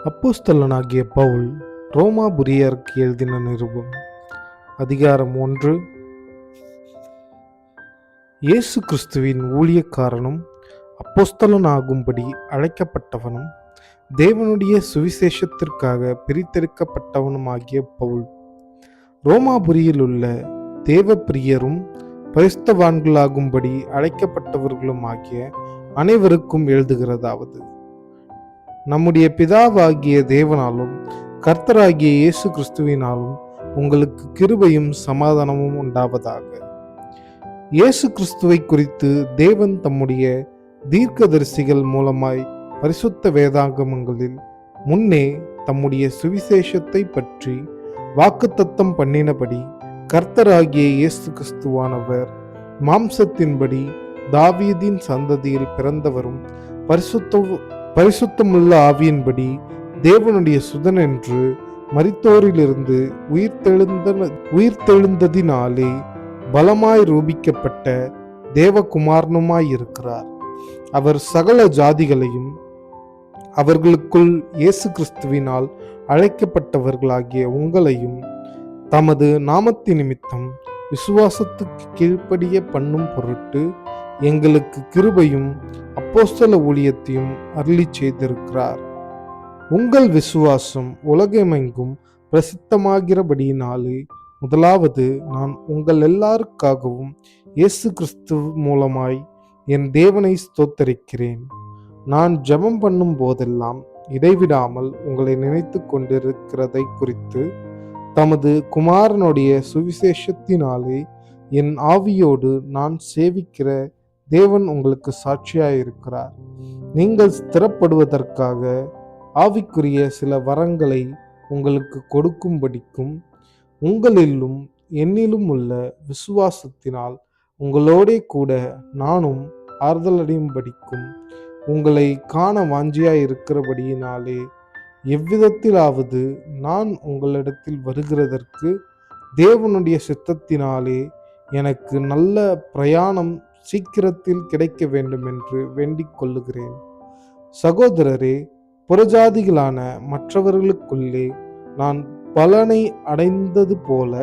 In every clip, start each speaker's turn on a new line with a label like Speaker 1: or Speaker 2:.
Speaker 1: அப்போஸ்தலனாகிய பவுல் ரோமாபுரியருக்கு எழுதின நிருபம் அதிகாரம் 1. இயேசு கிறிஸ்துவின் ஊழியக்காரனும் அப்போஸ்தலனாகும்படி அழைக்கப்பட்டவனும் தேவனுடைய சுவிசேஷத்திற்காக பிரித்தெடுக்கப்பட்டவனுமாகிய பவுல், ரோமாபுரியில் உள்ள தேவ பிரியரும் பரிசுத்தவான்களாகும்படி அழைக்கப்பட்டவர்களும் ஆகிய அனைவருக்கும் எழுதுகிறதாவது, நம்முடைய பிதாவாகிய தேவனாலும் கர்த்தராகிய இயேசு கிறிஸ்துவினாலும் உங்களுக்கு கிருபையும் சமாதானமும் உண்டாவதாக. இயேசு கிறிஸ்துவை குறித்து தேவன் தம்முடைய தீர்க்கதரிசிகள் மூலமாய் பரிசுத்த வேதாகமங்களில் முன்னே தம்முடைய சுவிசேஷத்தை பற்றி வாக்குத்தத்தம் பண்ணினபடி, கர்த்தராகிய இயேசு கிறிஸ்துவானவர் மாம்சத்தின்படி தாவீதின் சந்ததியில் பிறந்தவரும் பரிசுத்தமுள்ள ஆவியின்படி தேவனுடைய சுதன் என்று மரித்தோரிலிருந்து உயிர்த்தெழுந்ததினாலே பலமாய் ரூபிக்கப்பட்ட தேவகுமாரனுமாயிருக்கிறார். அவர் சகல ஜாதிகளையும் அவர்களுக்குள் இயேசு கிறிஸ்துவினால் அழைக்கப்பட்டவர்களாகிய உங்களையும் தமது நாமத்தின் நிமித்தம் விசுவாசத்துக்கு கீழ்ப்படிய பண்ணும் பொருட்டு எங்களுக்கு கிருபையும் அப்போஸ்தல ஊழியத்தையும் அருளி செய்திருக்கிறார். உங்கள் விசுவாசம் உலகமெங்கும் பிரசித்தமாகிறபடியினாலே முதலாவது நான் உங்கள் எல்லாருக்காகவும் இயேசு கிறிஸ்து மூலமாய் என் தேவனை ஸ்தோத்தரிக்கிறேன். நான் ஜெபம் பண்ணும் போதெல்லாம் இடைவிடாமல் உங்களை நினைத்து கொண்டிருக்கிறதை குறித்து தமது குமாரனுடைய சுவிசேஷத்தினாலே என் ஆவியோடு நான் சேவிக்கிற தேவன் உங்களுக்கு சாட்சியாயிருக்கிறார். நீங்கள் ஸ்திரப்படுவதற்காக ஆவிக்குரிய சில வரங்களை உங்களுக்கு கொடுக்கும்படிக்கும் உங்களிலும் என்னிலும் உள்ள விசுவாசத்தினால் உங்களோடே கூட நானும் ஆறுதலடையும்படிக்கும் உங்களை காண வாஞ்சியாயிருக்கிறபடியினாலே எவ்விதத்திலாவது நான் உங்களிடத்தில் வருகிறதற்கு தேவனுடைய சித்தத்தினாலே எனக்கு நல்ல பிரயாணம் சீக்கிரத்தில் கிடைக்க வேண்டும் என்று வேண்டிக் கொள்ளுகிறேன். சகோதரரே, புறஜாதிகளான மற்றவர்களுக்குள்ளே நான் பலனை அடைந்தது போல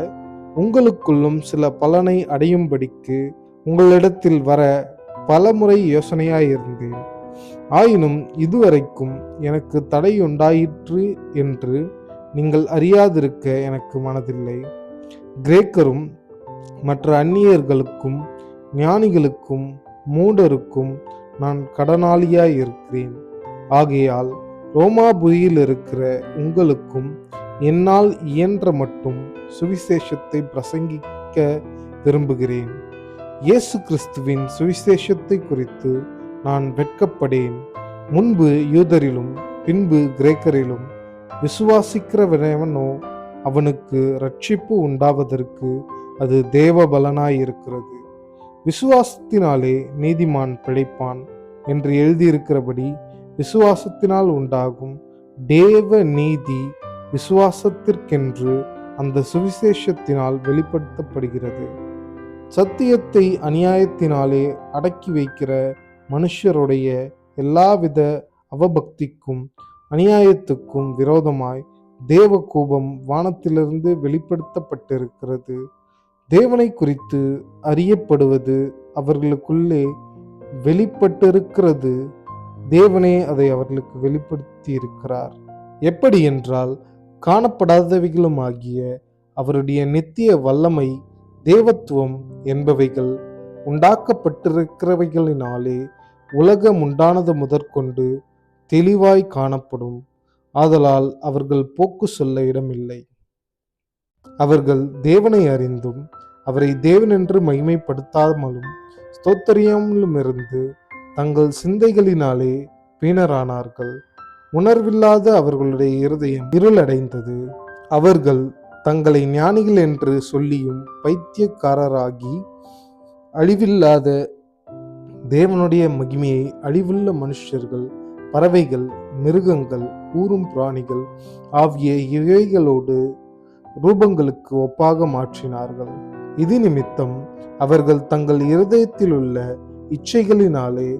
Speaker 1: உங்களுக்குள்ளும் சில பலனை அடையும்படிக்கு உங்களிடத்தில் வர பலமுறை யோசனையாயிருந்தேன். ஆயினும் இதுவரைக்கும் எனக்கு தடையுண்டாயிற்று என்று நீங்கள் அறியாதிருக்க எனக்கு மனதில்லை. கிரேக்கரும் மற்ற அந்நியர்களுக்கும் ஞானிகளுக்கும் மூடருக்கும் நான் கடனாளியாயிருக்கிறேன். ஆகையால் ரோமாபுரியில் இருக்கிற உங்களுக்கும் என்னால் இயன்ற மட்டும் சுவிசேஷத்தை பிரசங்கிக்க விரும்புகிறேன். இயேசு கிறிஸ்துவின் சுவிசேஷத்தை குறித்து நான் வெட்கப்படேன். முன்பு யூதரிலும் பின்பு கிரேக்கரிலும் விசுவாசிக்கிறவனோ அவனுக்கு இரட்சிப்பு உண்டாவதற்கு அது தேவ பலனாயிருக்கிறது. விசுவாசத்தினாலே நீதிமான் பிழைப்பான் என்று எழுதியிருக்கிறபடி விசுவாசத்தினால் உண்டாகும் தேவ நீதி விசுவாசத்திற்கென்று அந்த சுவிசேஷத்தினால் வெளிப்படுத்தப்படுகிறது. சத்தியத்தை அநியாயத்தினாலே அடக்கி வைக்கிற மனுஷருடைய எல்லாவித அவபக்திக்கும் அநியாயத்துக்கும் விரோதமாய் தேவ கோபம் வானத்திலிருந்து வெளிப்படுத்தப்பட்டிருக்கிறது. தேவனை குறித்து அறியப்படுவது அவர்களுக்குள்ளே வெளிப்பட்டிருக்கிறது. தேவனே அதை அவர்களுக்கு வெளிப்படுத்தி இருக்கிறார். எப்படி என்றால், காணப்படாதவைகளுமாகிய அவருடைய நித்திய வல்லமை, தேவத்துவம் என்பவைகள் உண்டாக்கப்பட்டிருக்கிறவைகளினாலே உலகம் உண்டானது முதற்கொண்டு தெளிவாய் காணப்படும். ஆதலால் அவர்கள் போக்கு சொல்ல இடமில்லை. அவர்கள் தேவனை அறிந்தும் அவரை தேவனென்று மகிமைப்படுத்தாமலும் ஸ்தோத்திரியாமலுமிருந்து தங்கள் சிந்தைகளினாலே பீனரானார்கள். உணர்வில்லாத அவர்களுடைய இருதயம் இருளடைந்தது. அவர்கள் தங்களை ஞானிகள் என்று சொல்லியும் பைத்தியக்காரராகி அழிவில்லாத தேவனுடைய மகிமையை அழிவுள்ள மனுஷர்கள், பறவைகள், மிருகங்கள், ஊரும் பிராணிகள் ஆகிய இவைகளோடு ரூபங்களுக்கு ஒப்பாக மாற்றினார்கள். இது நிமித்தம் அவர்கள் தங்கள் இருதயத்தில் உள்ள இச்சைகளினாலே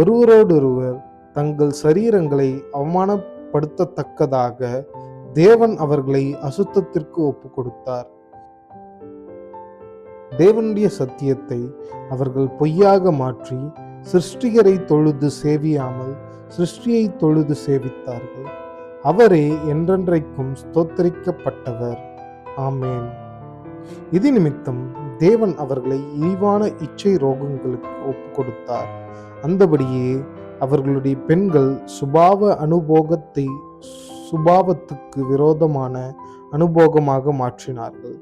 Speaker 1: ஒருவரோடொருவர் தங்கள் சரீரங்களை படுத்தத்தக்கதாக தேவன் அவர்களை அசுத்தத்திற்கு ஒப்பு கொடுத்தார். தேவனுடைய சத்தியத்தை அவர்கள் பொய்யாக மாற்றி சிருஷ்டிகரை தொழுது சேவியாமல் சிருஷ்டியை தொழுது சேவித்தார்கள். அவரே என்றென்றைக்கும் ஸ்தோத்தரிக்கப்பட்டவர். ஆமேன். இது நிமித்தம் தேவன் அவர்களை இழிவான இச்சை ரோகங்களுக்கு ஒப்பு கொடுத்தார். அந்தபடியே அவர்களுடைய பெண்கள் சுபாவத்துக்கு விரோதமான அனுபோகமாக மாற்றினார்கள்.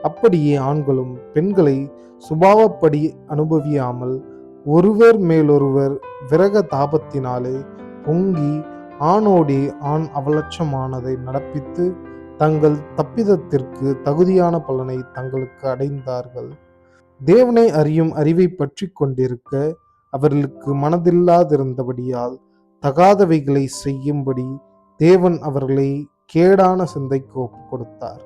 Speaker 1: அப்படியே ஆண்களும் பெண்களை சுபாவப்படி அனுபவியாமல் ஒருவர் மேலொருவர் விரக தாபத்தினாலே பொங்கி ஆணோடே ஆண் அவலட்சமானதை நடப்பித்து தங்கள் தப்பிதத்திற்கு தகுதியான பலனை தங்களுக்கு அடைந்தார்கள். தேவனை அறியும் அறிவை பற்றி கொண்டிருக்க அவர்களுக்கு மனதில்லாதிருந்தபடியால் தகாதவைகளை செய்யும்படி தேவன் அவர்களை கேடான சிந்தைக்கு ஒப்பு கொடுத்தார்.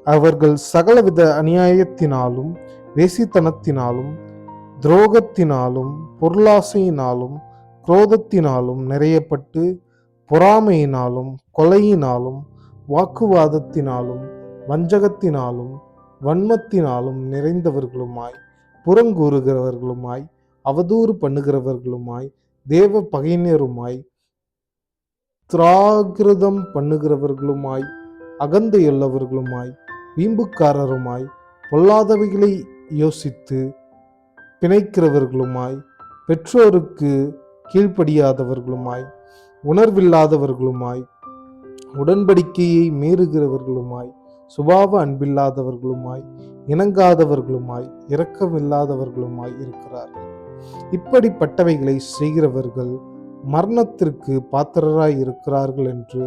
Speaker 1: அவர்கள் சகலவித அநியாயத்தினாலும் வேசித்தனத்தினாலும் துரோகத்தினாலும் பொருளாசையினாலும் குரோதத்தினாலும் நிறையப்பட்டு பொறாமையினாலும் கொலையினாலும் வாக்குவாதத்தினாலும் வஞ்சகத்தினாலும் வன்மத்தினாலும் நிறைந்தவர்களுமாய் புறங்கூறுகிறவர்களுமாய் அவதூறு பண்ணுகிறவர்களுமாய் தேவ பகைஞருமாய் திராகிருதம் பண்ணுகிறவர்களுமாய் அகந்தையுள்ளவர்களுமாய் வீம்புக்காரருமாய் பொல்லாதவைகளை யோசித்து பிணைக்கிறவர்களுமாய் பெற்றோருக்கு கீழ்ப்படியாதவர்களுமாய் உணர்வில்லாதவர்களுமாய் உடன்படிக்கையை மீறுகிறவர்களுமாய் சுபாவ அன்பில்லாதவர்களுமாய் இணங்காதவர்களுமாய் இரக்கமில்லாதவர்களுமாய் இருக்கிறார்கள். இப்படிப்பட்டவைகளை செய்கிறவர்கள் மரணத்திற்கு பாத்திரராய் இருக்கிறார்கள் என்று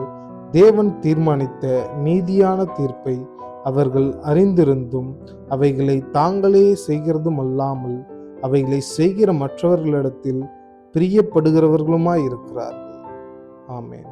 Speaker 1: தேவன் தீர்மானித்த நீதியான தீர்ப்பை அவர்கள் அறிந்திருந்தும் அவைகளை தாங்களே செய்கிறதும் அல்லாமல் அவைகளை செய்கிற மற்றவர்களிடத்தில் பிரியப்படுகிறவர்களுமாய் இருக்கிறார்கள். ஆமென்.